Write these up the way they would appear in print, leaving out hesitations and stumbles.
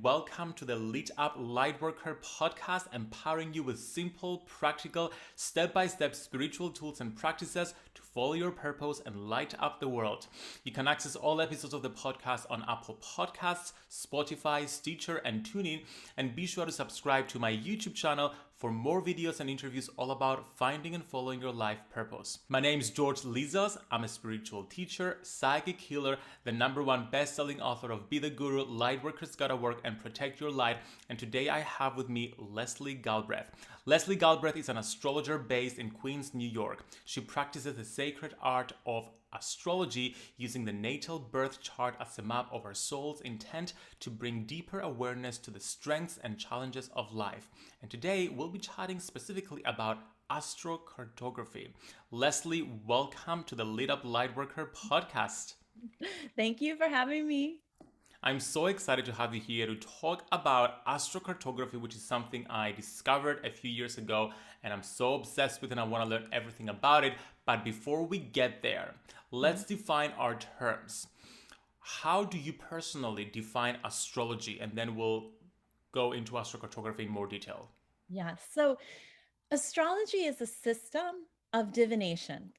Welcome to the Lit Up Lightworker Podcast, empowering you with simple, practical, step-by-step spiritual tools and practices to follow your purpose and light up the world. You can access all episodes of the podcast on Apple Podcasts, Spotify, Stitcher, and TuneIn, and be sure to subscribe to my YouTube channel for more videos and interviews all about finding and following your life purpose. My name is George Lizos. I'm a spiritual teacher, psychic healer, the #1 best-selling author of Be the Guru, Lightworkers Gotta Work and Protect Your Light. And today I have with me Leslie Galbraith. Leslie Galbraith is an astrologer based in Queens, New York. She practices the sacred art of astrology using the natal birth chart as a map of our soul's intent to bring deeper awareness to the strengths and challenges of life. And today we'll be chatting specifically about astrocartography. Leslie, welcome to the Lit Up Lightworker Podcast. Thank you for having me. I'm so excited to have you here to talk about astrocartography, which is something I discovered a few years ago, and I'm so obsessed with it and I want to learn everything about it. But before we get there, let's define our terms. How do you personally define astrology? And then we'll go into astrocartography in more detail. So astrology is a system of divination.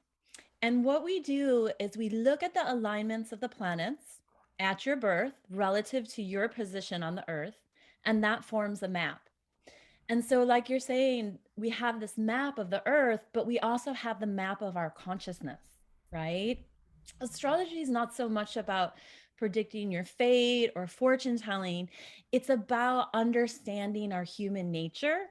And what we do is we look at the alignments of the planets at your birth relative to your position on the earth, and that forms a map. And so, like you're saying, we have this map of the earth, but we also have the map of our consciousness, right? Astrology is not so much about predicting your fate or fortune telling. It's about understanding our human nature.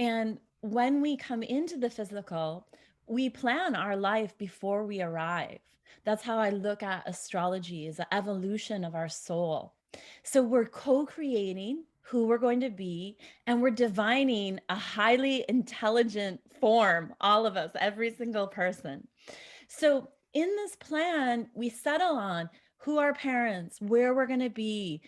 And when we come into the physical, we plan our life before we arrive. That's how I look at astrology, as an evolution of our soul. So we're co-creating who we're going to be, and we're divining a highly intelligent form, all of us, every single person. So in this plan, we settle on who our parents, where we're going to be,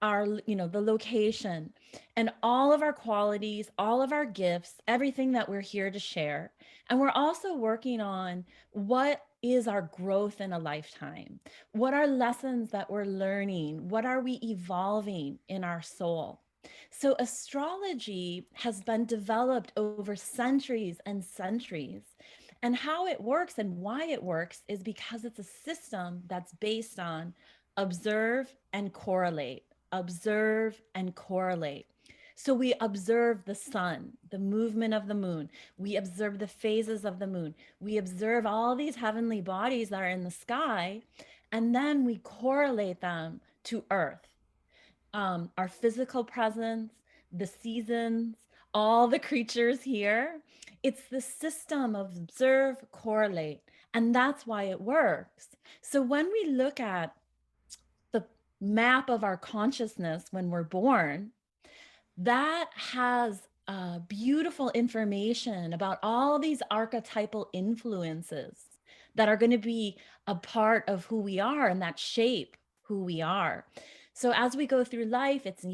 our, the location, and all of our qualities, all of our gifts, everything that we're here to share. And we're also working on what is our growth in a lifetime? What are lessons that we're learning? What are we evolving in our soul? So astrology has been developed over centuries and centuries. And how it works and why it works is because it's a system that's based on observe and correlate. Observe and correlate. So we observe the sun, the movement of the moon. We observe the phases of the moon. We observe all these heavenly bodies that are in the sky, and then we correlate them to Earth. Our physical presence, the seasons, all the creatures here. It's the system of observe, correlate, and that's why it works. So when we look at the map of our consciousness when we're born, that has beautiful information about all these archetypal influences that are going to be a part of who we are and that shape who we are. So as we go through life, it's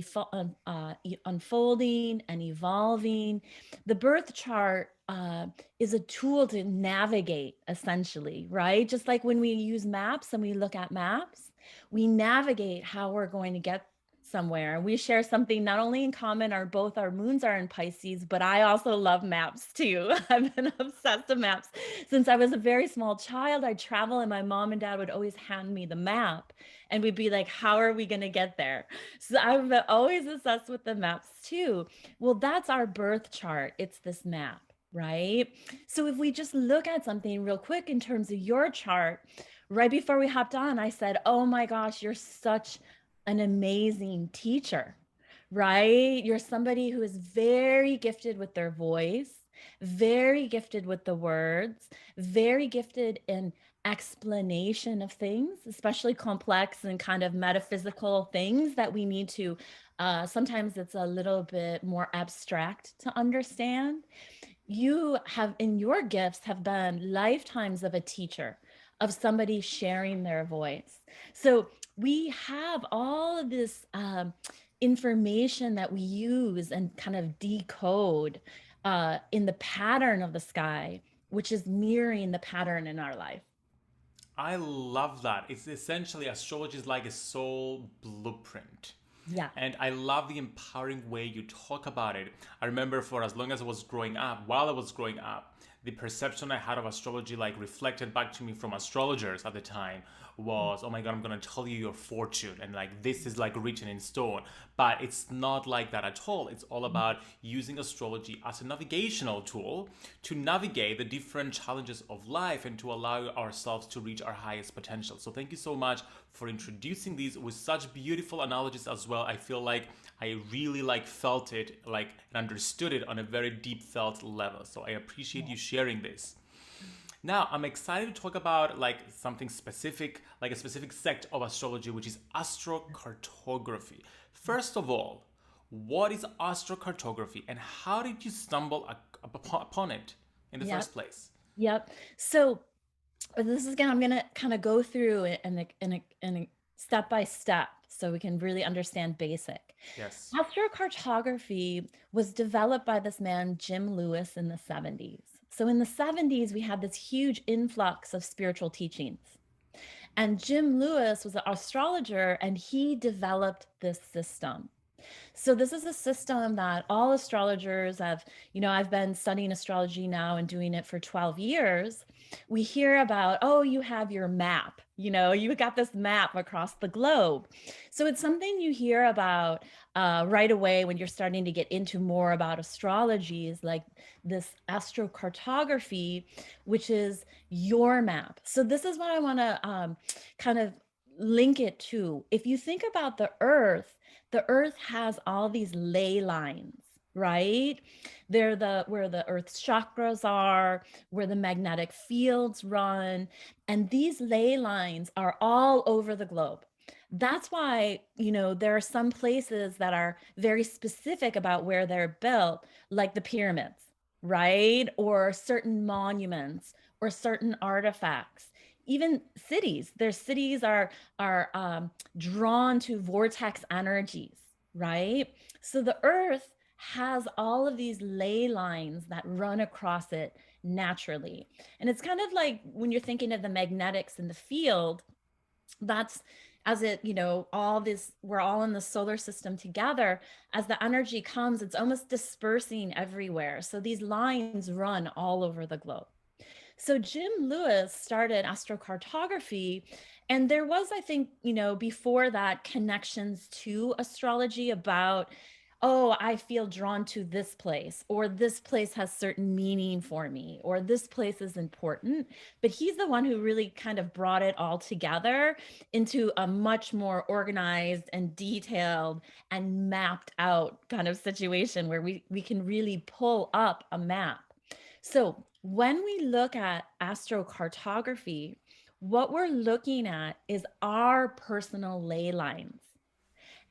unfolding and evolving. The birth chart is a tool to navigate, essentially, right? Just like when we use maps and we look at maps, we navigate how we're going to get somewhere. We share something not only in common, both our moons are in Pisces, but I also love maps too. I've been obsessed with maps since I was a very small child. I'd travel and my mom and dad would always hand me the map and we'd be like, how are we going to get there? So I've been always obsessed with the maps too. Well, that's our birth chart. It's this map, right? So if we just look at something real quick in terms of your chart, right before we hopped on, I said, oh my gosh, you're such an amazing teacher, right? You're somebody who is very gifted with their voice, very gifted with the words, very gifted in explanation of things, especially complex and kind of metaphysical things that we need to, sometimes it's a little bit more abstract to understand. You have, in your gifts, have been lifetimes of a teacher, of somebody sharing their voice. So we have all of this information that we use and kind of decode in the pattern of the sky, which is mirroring the pattern in our life. I love that. It's essentially astrology is like a soul blueprint. Yeah. And I love the empowering way you talk about it. I remember for as long as I was growing up, while I was growing up, the perception I had of astrology, like reflected back to me from astrologers at the time, was, oh my God, I'm going to tell you your fortune. And like, this is like written in stone. But it's not like that at all. It's all about using astrology as a navigational tool to navigate the different challenges of life and to allow ourselves to reach our highest potential. So thank you so much for introducing these with such beautiful analogies as well. I feel like I really like felt it, like, and understood it on a very deep felt level. So I appreciate you sharing this. Now, I'm excited to talk about like something specific, like a specific sect of astrology, which is astrocartography. First of all, what is astrocartography and how did you stumble upon it in the Yep. first place? Yep. So this is again, I'm going to kind of go through it in a step by step so we can really understand basic. Yes. Astrocartography was developed by this man, Jim Lewis, in the 70s. So in the 70s, we had this huge influx of spiritual teachings. And Jim Lewis was an astrologer and he developed this system. So this is a system that all astrologers have, I've been studying astrology now and doing it for 12 years. We hear about, oh, you have your map, you got this map across the globe. So it's something you hear about right away when you're starting to get into more about astrology, is like this astrocartography, which is your map. So this is what I want to kind of link it to. If you think about the Earth has all these ley lines, right? They're where the Earth's chakras are, where the magnetic fields run, and these ley lines are all over the globe. That's why, there are some places that are very specific about where they're built, like the pyramids, right? Or certain monuments or certain artifacts. Even cities, their cities are drawn to vortex energies, right? So the Earth has all of these ley lines that run across it naturally. And it's kind of like when you're thinking of the magnetics in the field, that's as it, all this, we're all in the solar system together. As the energy comes, it's almost dispersing everywhere. So these lines run all over the globe. So Jim Lewis started astrocartography, and there was, I think, before that, connections to astrology about, oh, I feel drawn to this place, or this place has certain meaning for me, or this place is important. But he's the one who really kind of brought it all together into a much more organized and detailed and mapped out kind of situation where we can really pull up a map. So when we look at astrocartography, what we're looking at is our personal ley lines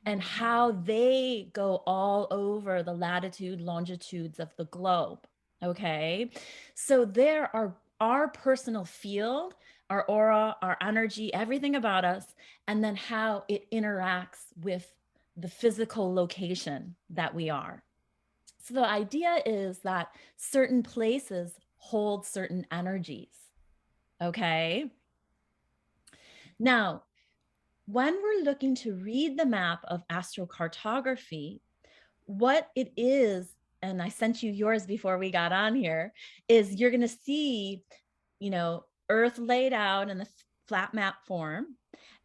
and how they go all over the latitude, longitudes of the globe. Okay. So there are our personal field, our aura, our energy, everything about us, and then how it interacts with the physical location that we are. So the idea is that certain places hold certain energies. Okay. Now, when we're looking to read the map of astrocartography, what it is, and I sent you yours before we got on here, is you're going to see, Earth laid out in the flat map form.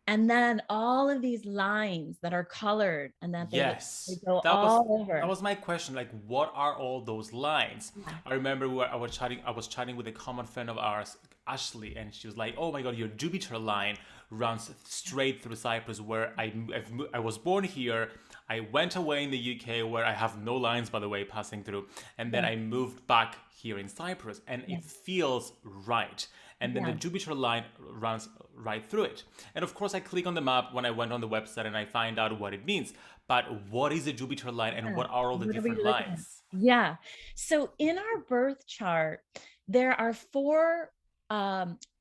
And then all of these lines that are colored and that they Yes, go that was all that over. was my question. Like, what are all those lines? Yeah. I remember I was chatting with a common friend of ours, Ashley, and she was like, "Oh my God, your Jupiter line runs straight through Cyprus, where I was born here. I went away in the UK, where I have no lines, by the way, passing through, and then Yeah. I moved back here in Cyprus, and Yeah. it feels right." And then the Yeah. Jupiter line runs right through it. And of course, I click on the map when I went on the website and I find out what it means. But what is a Jupiter line and Yeah. what are all the What are we different looking at? lines? Yeah. So in our birth chart, there are four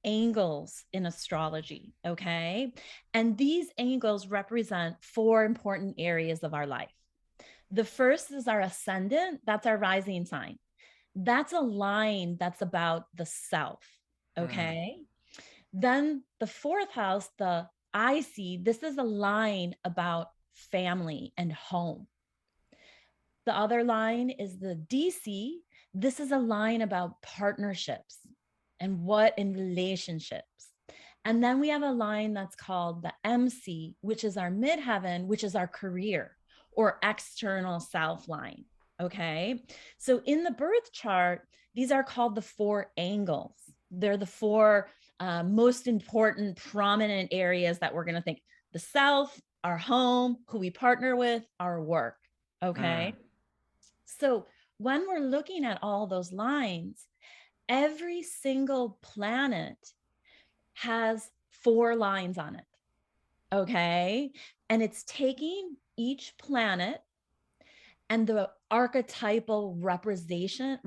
angles in astrology. Okay. And these angles represent four important areas of our life. The first is our ascendant, that's our rising sign. That's a line that's about the self. Hmm. Okay. Then the fourth house, the I see, this is a line about family, and home. The other line is the DC. This is a line about partnerships and what in relationships. And then we have a line that's called the MC, which is our midheaven, which is our career or external self line. Okay. So in the birth chart, these are called the four angles. They're the four most important, prominent areas that we're going to think: the self, our home, who we partner with, our work. Okay. So when we're looking at all those lines, every single planet has four lines on it. Okay. And it's taking each planet and the archetypal representation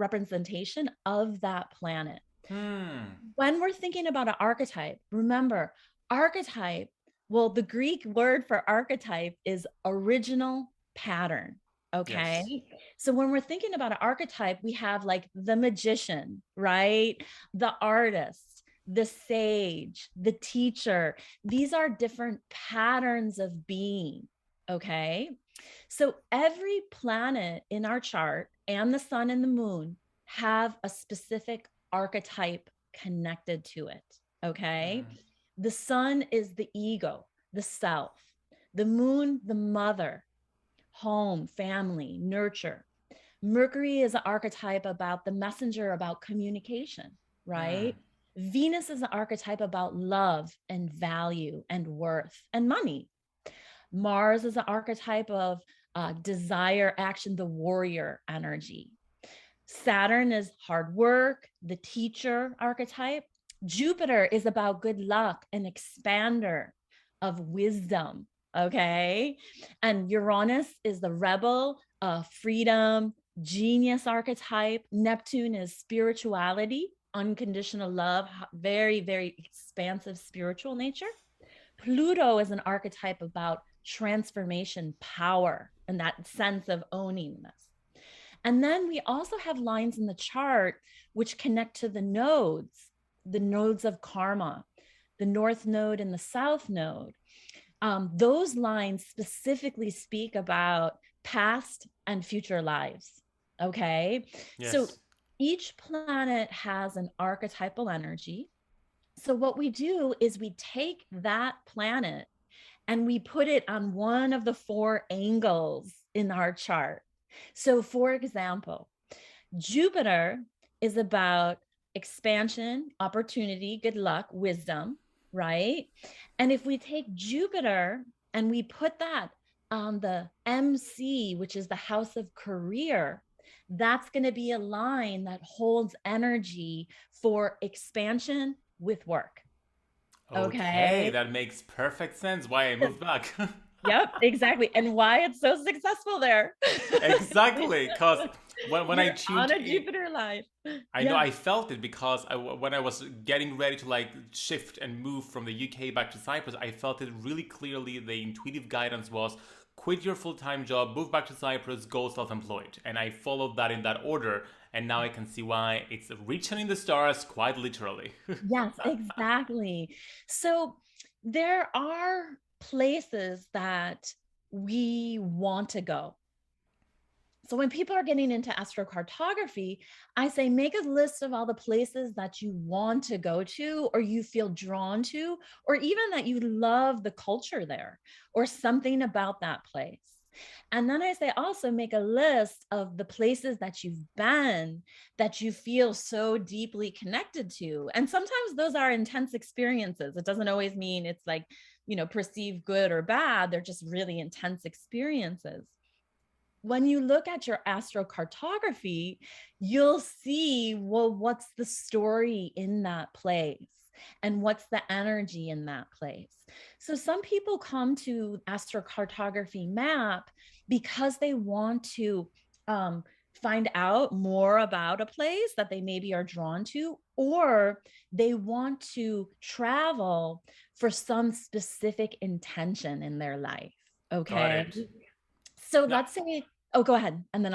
of that planet. When we're thinking about an archetype, remember, archetype, well, the Greek word for archetype is original pattern. Okay. Yes. So when we're thinking about an archetype, we have like the magician, right? The artist, the sage, the teacher. These are different patterns of being. Okay. So every planet in our chart and the sun and the moon have a specific archetype connected to it. Okay. The sun is the ego, the self. The moon, the mother, home, family, nurture. Mercury is an archetype about the messenger, about communication, right? Venus is an archetype about love and value and worth and money. Mars is an archetype of desire, action, the warrior energy. Saturn is hard work, the teacher archetype. Jupiter is about good luck, an expander of wisdom. Okay. And Uranus is the rebel, freedom, genius archetype. Neptune is spirituality, unconditional love, very, very expansive spiritual nature. Pluto is an archetype about transformation, power, and that sense of owning this. And then we also have lines in the chart which connect to the nodes of karma, the north node and the south node. Those lines specifically speak about past and future lives. Okay. Yes. So each planet has an archetypal energy. So what we do is we take that planet and we put it on one of the four angles in our chart. So for example, Jupiter is about expansion, opportunity, good luck, wisdom, right? And if we take Jupiter and we put that on the MC, which is the house of career, that's going to be a line that holds energy for expansion with work. Okay, that makes perfect sense why I moved back. Yep, exactly. And why it's so successful there. Exactly, because when I tuned on a Jupiter line. I know I felt it because when I was getting ready to like shift and move from the UK back to Cyprus, I felt it really clearly. The intuitive guidance was quit your full-time job, move back to Cyprus, go self-employed. And I followed that in that order. And now I can see why it's reaching in the stars quite literally. Yes, exactly. So there are places that we want to go. So when people are getting into astrocartography, I say make a list of all the places that you want to go to, or you feel drawn to, or even that you love the culture there or something about that place. And then I say also make a list of the places that you've been that you feel so deeply connected to. And sometimes those are intense experiences. It doesn't always mean it's like, perceived good or bad. They're just really intense experiences. When you look at your astrocartography, you'll see, well, what's the story in that place? And what's the energy in that place? So some people come to astrocartography map because they want to find out more about a place that they maybe are drawn to, or they want to travel for some specific intention in their life. Okay. So let's say, go ahead. And then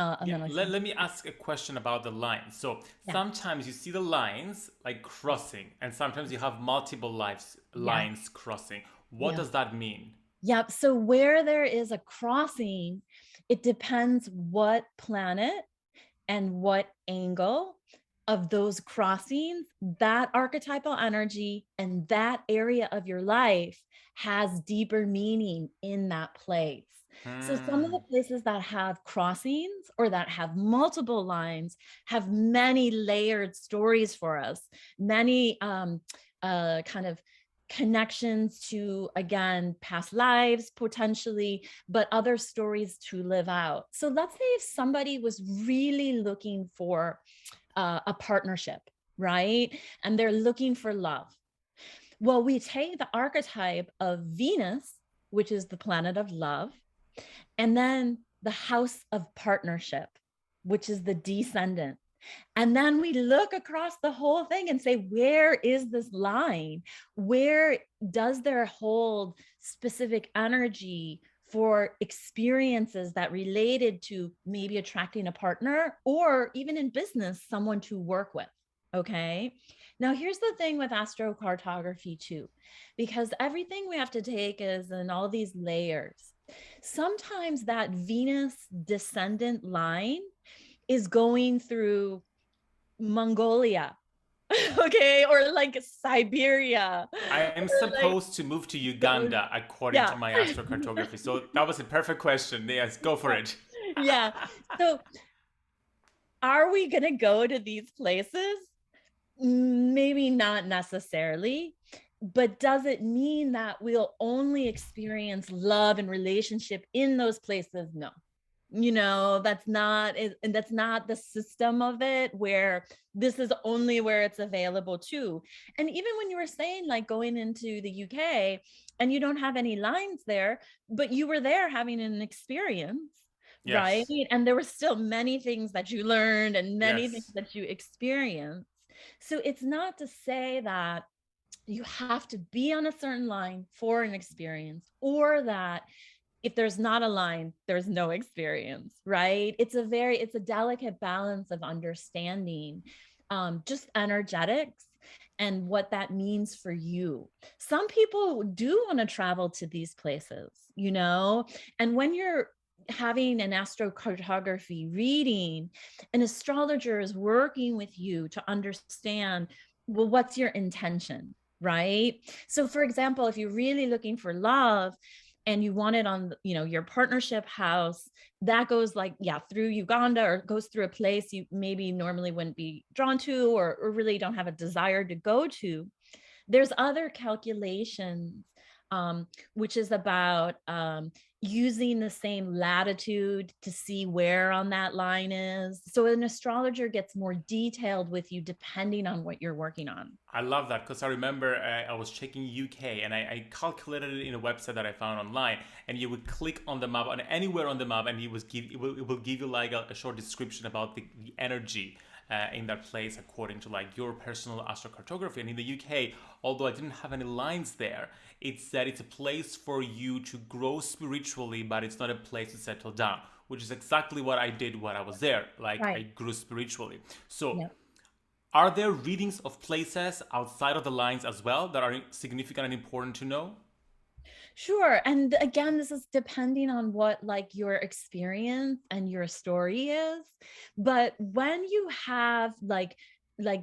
let me ask a question about the lines. So sometimes you see the lines like crossing, and sometimes you have multiple lines crossing. What does that mean? Yep. So where there is a crossing, it depends what planet and what angle of those crossings, that archetypal energy and that area of your life has deeper meaning in that place. So some of the places that have crossings or that have multiple lines have many layered stories for us, many kind of connections to, again, past lives potentially, but other stories to live out. So let's say if somebody was really looking for a partnership, right? And they're looking for love. Well, we take the archetype of Venus, which is the planet of love, and then the house of partnership, which is the descendant. And then we look across the whole thing and say, where is this line? Where does there hold specific energy for experiences that related to maybe attracting a partner or even in business, someone to work with? Okay. Now, here's the thing with astrocartography too, because everything we have to take is in all these layers. Sometimes that Venus descendant line is going through Mongolia, okay, or like Siberia. I am Like, supposed to move to Uganda according yeah. to my astrocartography. So that was a perfect question. Yes, go for it. Yeah. So are we going to go to these places? Maybe not necessarily. But does it mean that we'll only experience love and relationship in those places? No. That's not it, and that's not the system of it, where this is only where it's available to. And even when you were saying like going into the UK and you don't have any lines there, but you were there having an experience, right? Yes. And there were still many things that you learned and many things Yes. that you experienced. So it's not to say that you have to be on a certain line for an experience, or that if there's not a line, there's no experience, right? It's a delicate balance of understanding just energetics and what that means for you. Some people do want to travel to these places, and when you're having an astrocartography reading, an astrologer is working with you to understand, well, what's your intention, right? So for example, if you're really looking for love and you want it on, your partnership house, that goes like, yeah, through Uganda, or goes through a place you maybe normally wouldn't be drawn to, or really don't have a desire to go to. There's other calculations, which is about using the same latitude to see where on that line is. So an astrologer gets more detailed with you depending on what you're working on. I love that because I remember I was checking UK and I calculated it in a website that I found online. And you would click on the map, on anywhere on the map, and it will give you like a short description about the energy in that place according to like your personal astrocartography. And in the UK, although I didn't have any lines there, it said it's a place for you to grow spiritually, but it's not a place to settle down, which is exactly what I did when I was there. Like I Right. grew spiritually. So Yeah. are there readings of places outside of the lines as well that are significant and important to know? Sure. And again, this is depending on what like your experience and your story is. But when you have like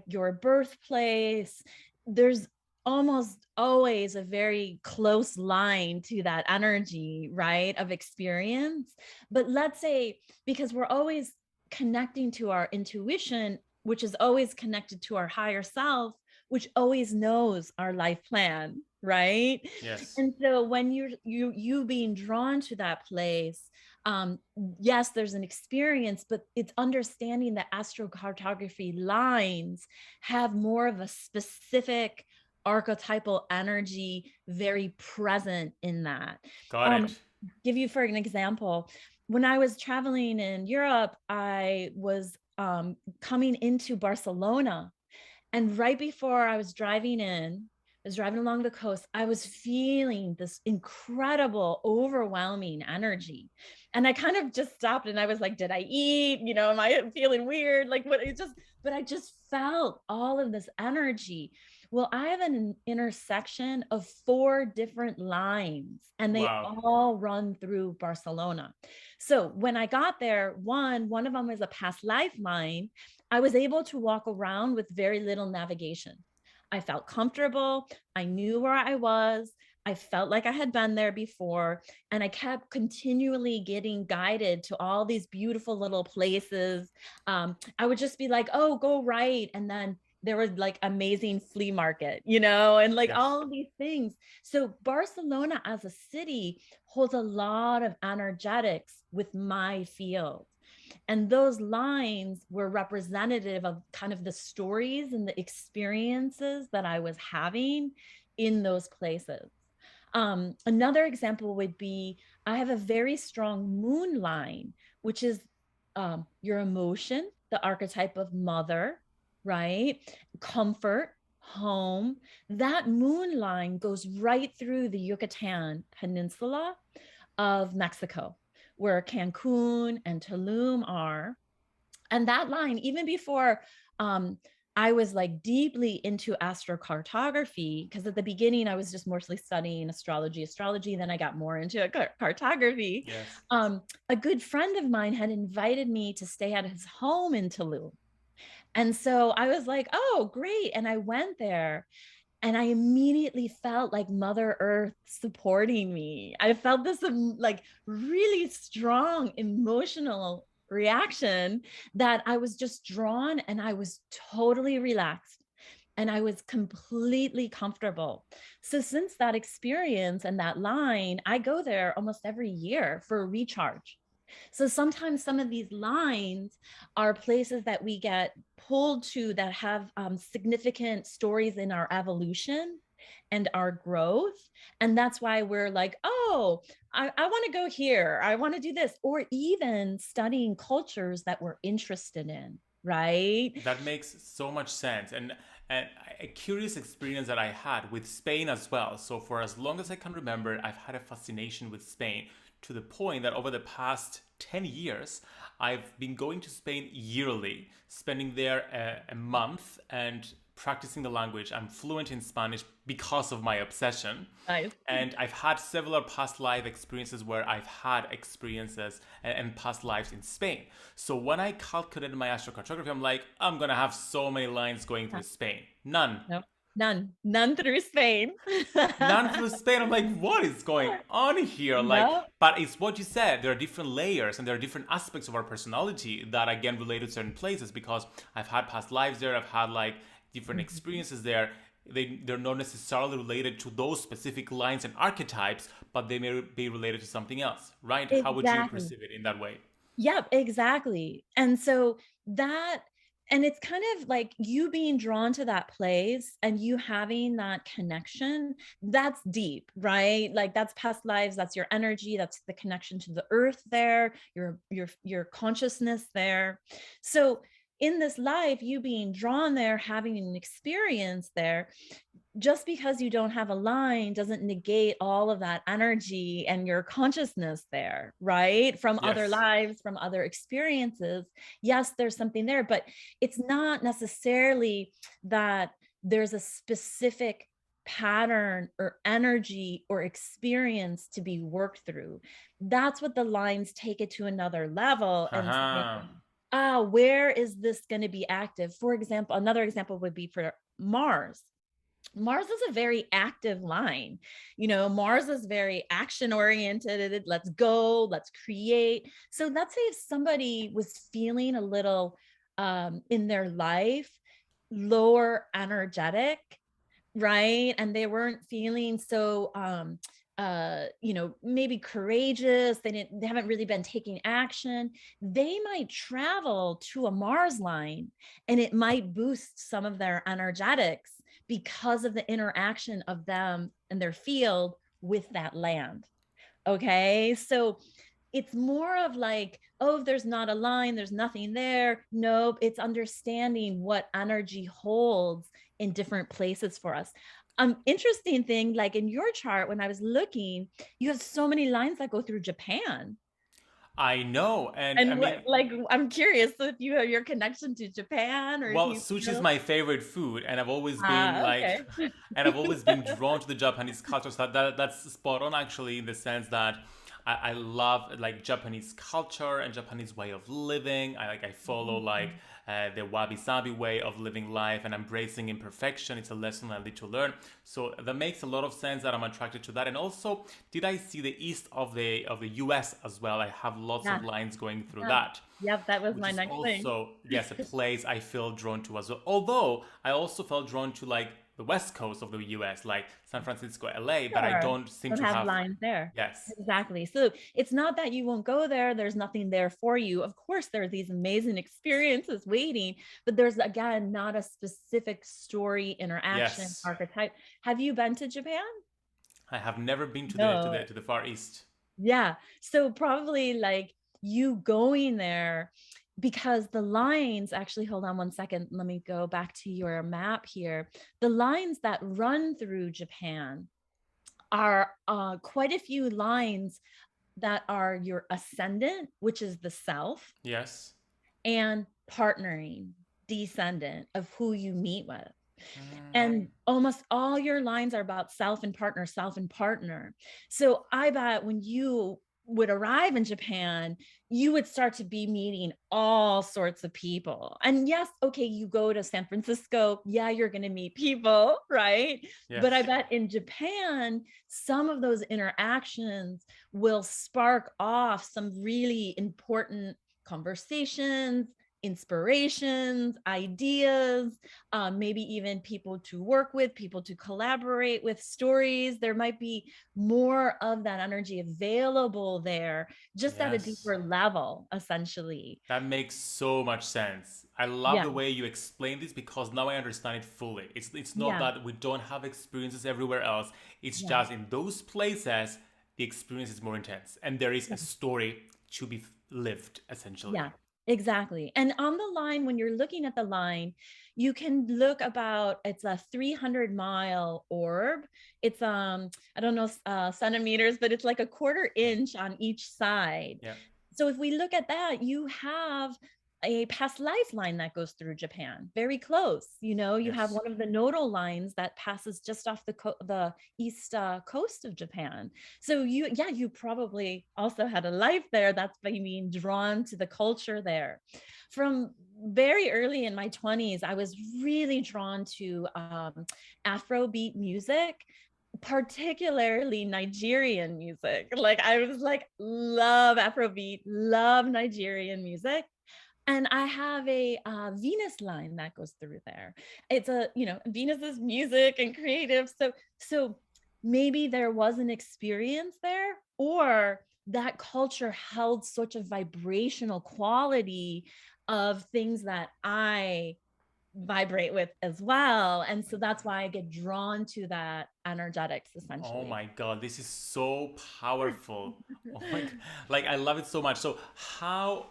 your birthplace, there's almost always a very close line to that energy, right? Of experience. But let's say, because we're always connecting to our intuition, which is always connected to our higher self, which always knows our life plan, right? Yes. And so when you being drawn to that place, yes, there's an experience, but it's understanding that astrocartography lines have more of a specific archetypal energy very present in that. Got um it. Give you for an example, when I was traveling in Europe, I was coming into Barcelona, and right before I was driving in, I was driving along the coast, I was feeling this incredible, overwhelming energy. And I kind of just stopped and I was like, did I eat? Am I feeling weird? Like, what? But I just felt all of this energy. Well, I have an intersection of 4 different lines, and they Wow. all run through Barcelona. So when I got there, one of them was a past life line. I was able to walk around with very little navigation. I felt comfortable. I knew where I was. I felt like I had been there before. And I kept continually getting guided to all these beautiful little places. I would just be like, oh, go right. And then there was like amazing flea market, and like Yes. all of these things. So Barcelona as a city holds a lot of energetics with my field. And those lines were representative of kind of the stories and the experiences that I was having in those places. Another example would be I have a very strong moon line, which is your emotion, the archetype of mother, right? Comfort, home. That moon line goes right through the Yucatan Peninsula of Mexico, where Cancun and Tulum are. And that line, even before I was like deeply into astrocartography, because at the beginning I was just mostly studying astrology. Then I got more into cartography. Yes. A good friend of mine had invited me to stay at his home in Tulum. And so I was like, oh, great. And I went there and I immediately felt like Mother Earth supporting me. I felt this like really strong emotional reaction that I was just drawn and I was totally relaxed and I was completely comfortable. So since that experience and that line, I go there almost every year for a recharge. So sometimes some of these lines are places that we get pulled to that have significant stories in our evolution and our growth. And that's why we're like, oh, I want to go here. I want to do this. Or even studying cultures that we're interested in, right? That makes so much sense. And a curious experience that I had with Spain as well. So, for as long as I can remember, I've had a fascination with Spain to the point that over the past 10 years, I've been going to Spain yearly, spending there a month and practicing the language. I'm fluent in Spanish because of my obsession. Nice. And I've had several past life experiences where I've had experiences and past lives in Spain. So when I calculated my astrocartography, I'm like, I'm gonna have so many lines going through Spain. None. No, none through Spain. None through Spain. I'm like, what is going on here? Like, No, but it's what you said. There are different layers and there are different aspects of our personality that again relate to certain places because I've had past lives there. I've had like different experiences there. They're not necessarily related to those specific lines and archetypes, but they may be related to something else, right? How would you exactly. perceive it in that way? Yep, exactly. And so that, and it's kind of like you being drawn to that place and you having that connection, that's deep, right? Like that's past lives, that's your energy, that's the connection to the earth there, your consciousness there. So in this life, you being drawn there, having an experience there, just because you don't have a line doesn't negate all of that energy and your consciousness there, right? From other Yes. lives, from other experiences. Yes, there's something there, but it's not necessarily that there's a specific pattern or energy or experience to be worked through. That's what the lines take it to another level and say, Haha. where is this going to be active? For example, another example would be for Mars. Mars is a very active line. Mars is very action oriented. Let's go, let's create. So let's say if somebody was feeling a little in their life lower energetic, right? And they weren't feeling so maybe courageous, they haven't really been taking action, they might travel to a Mars line and it might boost some of their energetics because of the interaction of them and their field with that land. Okay, so it's more of like, oh, there's not a line, there's nothing there. Nope, it's understanding what energy holds in different places for us. Interesting thing, like in your chart, when I was looking, you have so many lines that go through Japan. I know. And I And mean, what, like, I'm curious if you have your connection to Japan or if well, you sushi is feel. my favorite food, and I've always been Ah, like, okay. and I've always been drawn to the Japanese culture. So that's spot on, actually, in the sense that I love like Japanese culture and Japanese way of living. I follow like the wabi sabi way of living life and embracing imperfection. It's a lesson I need to learn. So that makes a lot of sense that I'm attracted to that. And also, did I see the east of the U.S. as well? I have lots Yeah, of lines going through yeah. that, Yep, that was which my is next thing. also, yes, a place I feel drawn to as well. Although I also felt drawn to like the west coast of the US, like San Francisco, LA, but I Sure. don't seem Don't to have have. lines there. Yes, Exactly. So it's not that you won't go there. There's nothing there for you. Of course, there are these amazing experiences waiting, but there's again not a specific story, interaction, yes. archetype. Have you been to Japan? I have never been to No. the Far East. Yeah. So probably like you going there because the lines actually, hold on one second. Let me go back to your map here. The lines that run through Japan are quite a few lines that are your ascendant, which is the self, Yes. and partnering, descendant of who you meet with. And Mm, almost all your lines are about self and partner, self and partner. So I bet when you would arrive in Japan, you would start to be meeting all sorts of people. And yes, okay, you go to San Francisco, yeah, you're going to meet people, right? But I yes. bet in Japan, some of those interactions will spark off some really important conversations, inspirations, ideas, maybe even people to work with, people to collaborate with, stories. There might be more of that energy available there, just at a Yes. deeper level, essentially. That makes so much sense. I love Yeah, the way you explain this because now I understand it fully. It's not yeah, that we don't have experiences everywhere else. It's yeah, just in those places the experience is more intense and there is a yeah. story to be lived essentially. Yeah, exactly. And on the line, when you're looking at the line, you can look about, it's a 300-mile orb. It's I don't know centimeters, but it's like a quarter Yeah. inch on each side. Yeah. So if we look at that, you have a past life line that goes through Japan, very close. You have Yes. one of the nodal lines that passes just off the east coast of Japan. So you probably also had a life there. That's by being drawn to the culture there. From very early in my 20s, I was really drawn to Afrobeat music, particularly Nigerian music. Like I was like, love Afrobeat, love Nigerian music. And I have a Venus line that goes through there. It's Venus is music and creative. So maybe there was an experience there, or that culture held such a vibrational quality of things that I vibrate with as well. And so that's why I get drawn to that energetics Oh essentially. my god, this is so powerful. Oh my god. Like I love it so much. So how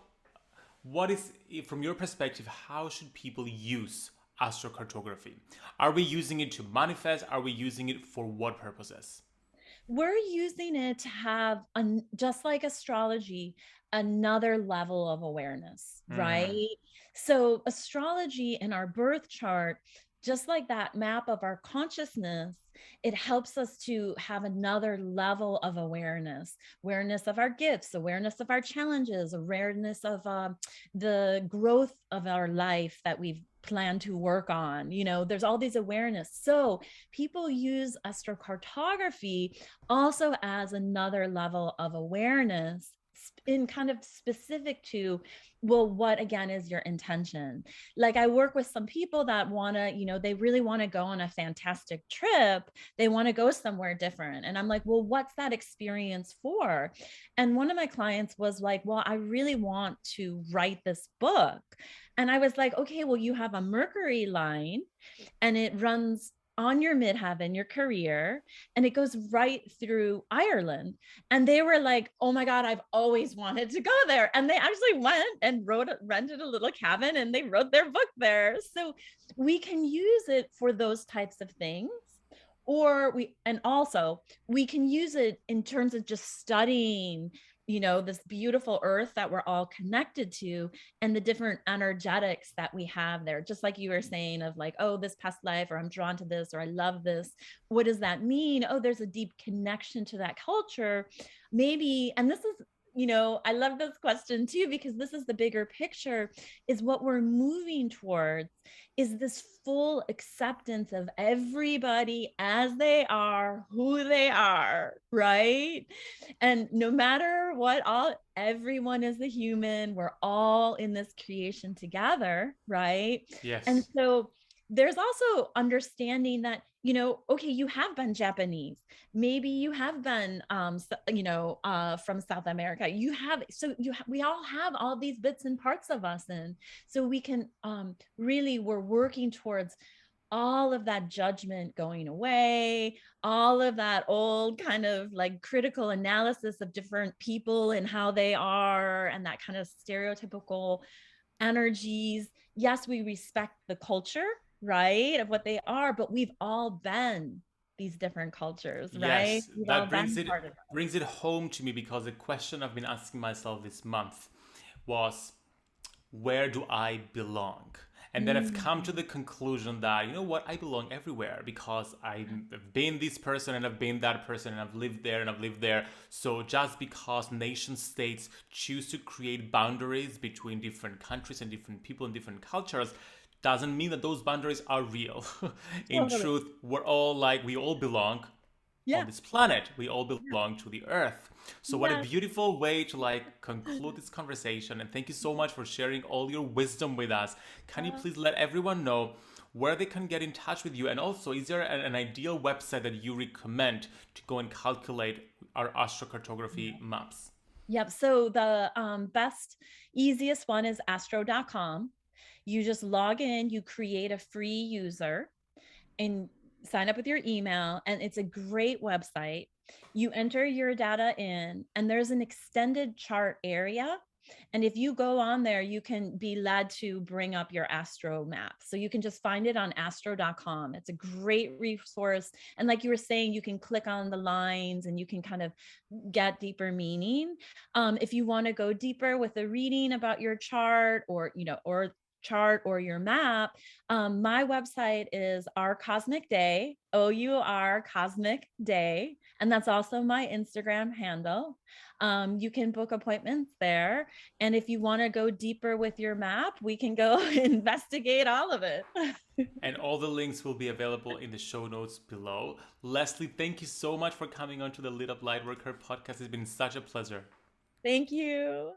what is, from your perspective, how should people use astrocartography? Are we using it to manifest? Are we using it for what purposes? We're using it to have just like astrology, another level of awareness, Hmm. right? So astrology in our birth chart, just like that map of our consciousness, it helps us to have another level of awareness of our gifts, awareness of our challenges, awareness of the growth of our life that we've planned to work on. There's all these awareness. So people use astrocartography also as another level of awareness in kind of specific to, well, what again is your intention? Like I work with some people that want to, they really want to go on a fantastic trip. They want to go somewhere different. And I'm like, well, what's that experience for? And one of my clients was like, well, I really want to write this book. And I was like, okay, well, you have a Mercury line and it runs on your midheaven, your career, and it goes right through Ireland. And they were like, oh my God, I've always wanted to go there. And they actually went and rented a little cabin and they wrote their book there. So we can use it for those types of things. And also we can use it in terms of just studying this beautiful earth that we're all connected to, and the different energetics that we have there. Just like you were saying of like, oh, this past life, or I'm drawn to this, or I love this. What does that mean? Oh, there's a deep connection to that culture. Maybe, and this is, I love this question too, because this is the bigger picture, is what we're moving towards is this full acceptance of everybody as they are, who they are, right? And no matter what, everyone is a human. We're all in this creation together, right? And Yes. so there's also understanding that, okay, you have been Japanese, maybe you have been from South America, we all have all these bits and parts of us, and so we can really, we're working towards all of that judgment going away, all of that old kind of like critical analysis of different people and how they are, and that kind of stereotypical energies. Yes, we respect the culture, right, of what they are, but we've all been these different cultures, right? Yes, We've all that been part of it. brings it home to me, because the question I've been asking myself this month was, where do I belong? And then I've come to the conclusion that, you know what, I belong everywhere, because I've been this person and I've been that person and I've lived there and I've lived there. So just because nation states choose to create boundaries between different countries and different people and different cultures doesn't mean that those boundaries are real. In Totally. truth, we're all like, we all belong on Yeah. this planet. We all belong to the earth. So what a Yes. beautiful way to like conclude this conversation. And thank you so much for sharing all your wisdom with us. Can you Uh, please let everyone know where they can get in touch with you? And also, is there an ideal website that you recommend to go and calculate our astrocartography maps? Yep. So the best, easiest one is astro.com. You just log in, you create a free user, and sign up with your email. And it's a great website. You enter your data in, and there's an extended chart area. And if you go on there, you can be led to bring up your astro map. So you can just find it on astro.com. It's a great resource. And like you were saying, you can click on the lines and you can kind of get deeper meaning. If you want to go deeper with a reading about your chart, or chart or your map, my website is Our Cosmic Day, OUR Cosmic Day, and that's also my Instagram handle. You can book appointments there, and if you want to go deeper with your map, we can go investigate all of it. And all the links will be available in the show notes below. Leslie, thank you so much for coming on to the Lit Up Lightworker podcast. It's been such a pleasure. Thank you.